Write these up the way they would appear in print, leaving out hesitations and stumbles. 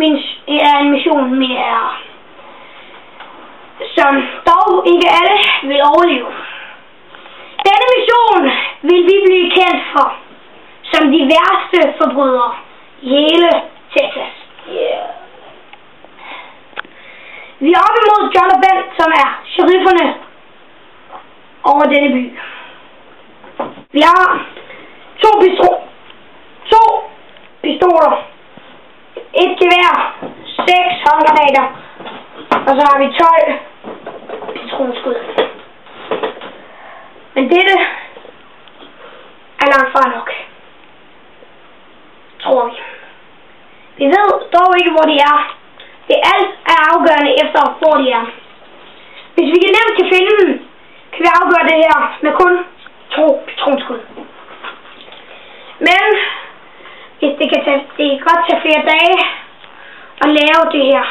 en mission mere, som dog ikke alle vil overleve. Denne mission vil vi blive kendt for som de værste forbrydere i hele Texas. Yeah. Vi er oppe imod John og Ben, som er sherifferne over denne by. Vi har to pistoler, et gevær, 6 håndgranater, og så har vi 12 patronskud. Men dette er langt fra nok, tror vi. Vi ved dog ikke, hvor de er. Det alt er afgørende efter, hvor de er. Hvis vi nemt kan finde dem, kan vi afgøre det her med kun 2 patronskud. Men hvis det kan godt tage flere dage at lave det her.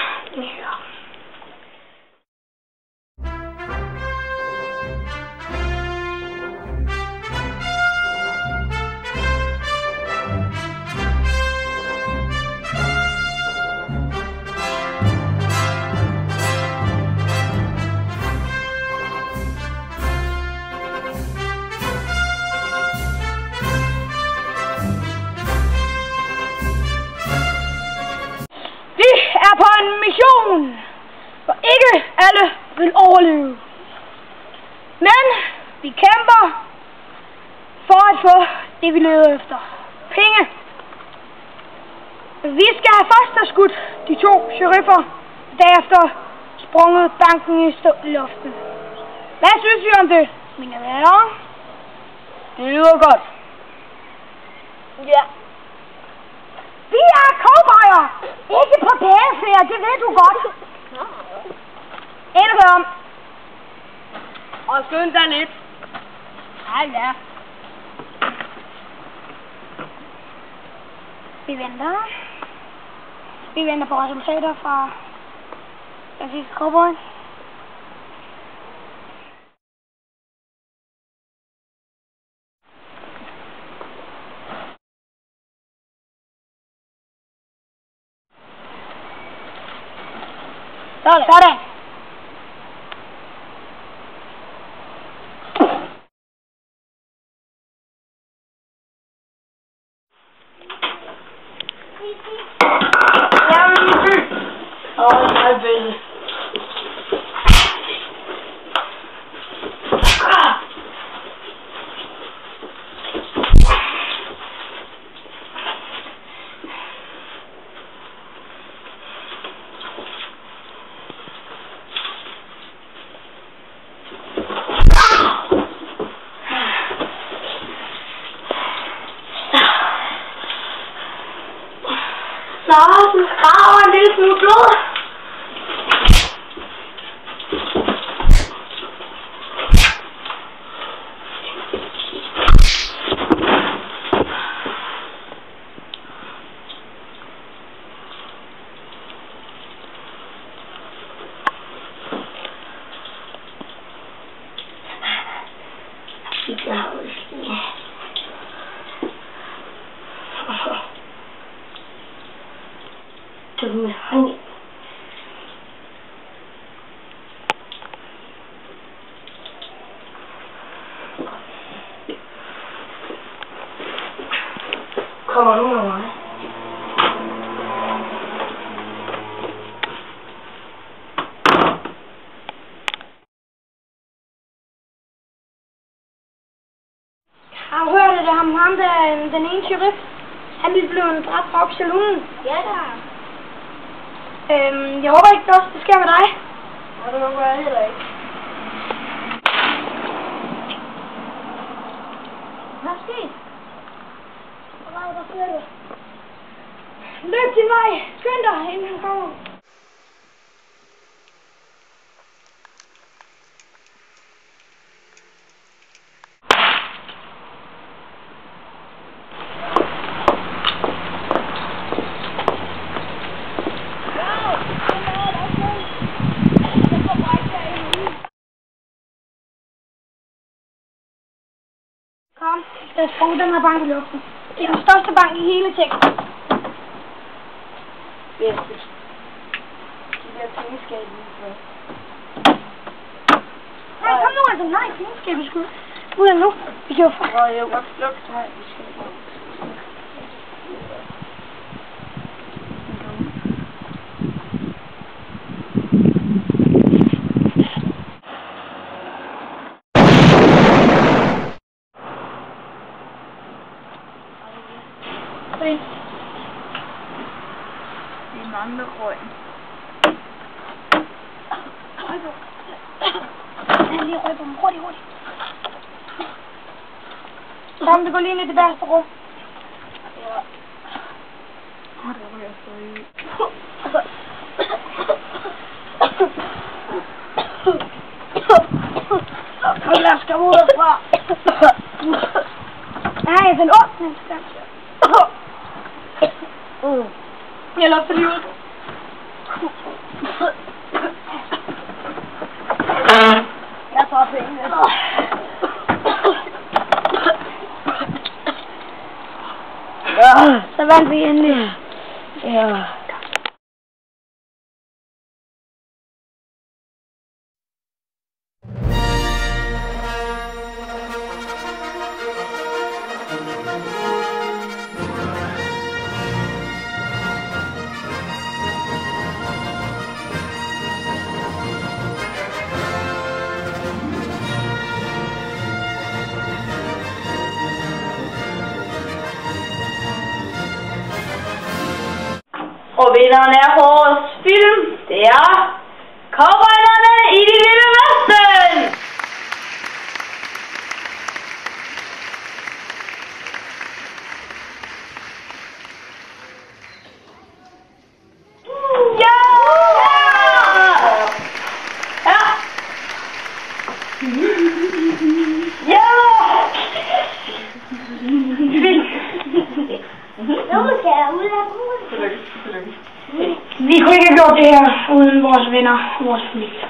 På en mission, hvor ikke alle vil overleve. Men vi kæmper for at få det, vi leder efter. Penge. Vi skal have først skudt de 2 sheriffer, derefter sprunget banken i luften. Hvad synes I om det, mine venner? Det lyder godt. Ja. Vi er cowboyer, ikke på pærefærd, det ved du godt. Indrøm. Og skynd dig lidt. Ja. Vi venter. Vi venter på resultater fra den sidste cowboy. Sådan. Den skraver en lille smule blod. Kommer du med mig? Har du hørt det? Ham der, den ene sheriff, han ville blive dræbt fra op i saloonen. Ja da. Jeg håber ikke, det sker med dig. Ja, det håber jeg heller ikke. Hvad skete? Hvad sker det? Løb din vej! Skynd dig, inden han kommer. Kom, lad os bruge den her bank i luften. Det er den største bank i hele Texas. bedste. De der pengeskabe lige før. Nej, kom nu altså. Nej, pengeskabe sgu. Nu er nu. Vi kan jo fra. Nå, jeg var flugt. Nej, vi skal ikke. Vi mangler røg. Jeg lige røg på dem. Hurtigt. Kom, det går lige ind i det værste rum. Ja. Det ryger stadig. Kom, lad os komme ud derfra. Nej, den åbne. Jeg låser lige ud. Jeg tager pengene. Så vandt vi endelig. Ja. Og vinderen af vores film, det er Cowboyderne i Det Vilde Vesten! Ja! Ja! Vi kunne ikke have gjort det her uden vores venner og vores familie.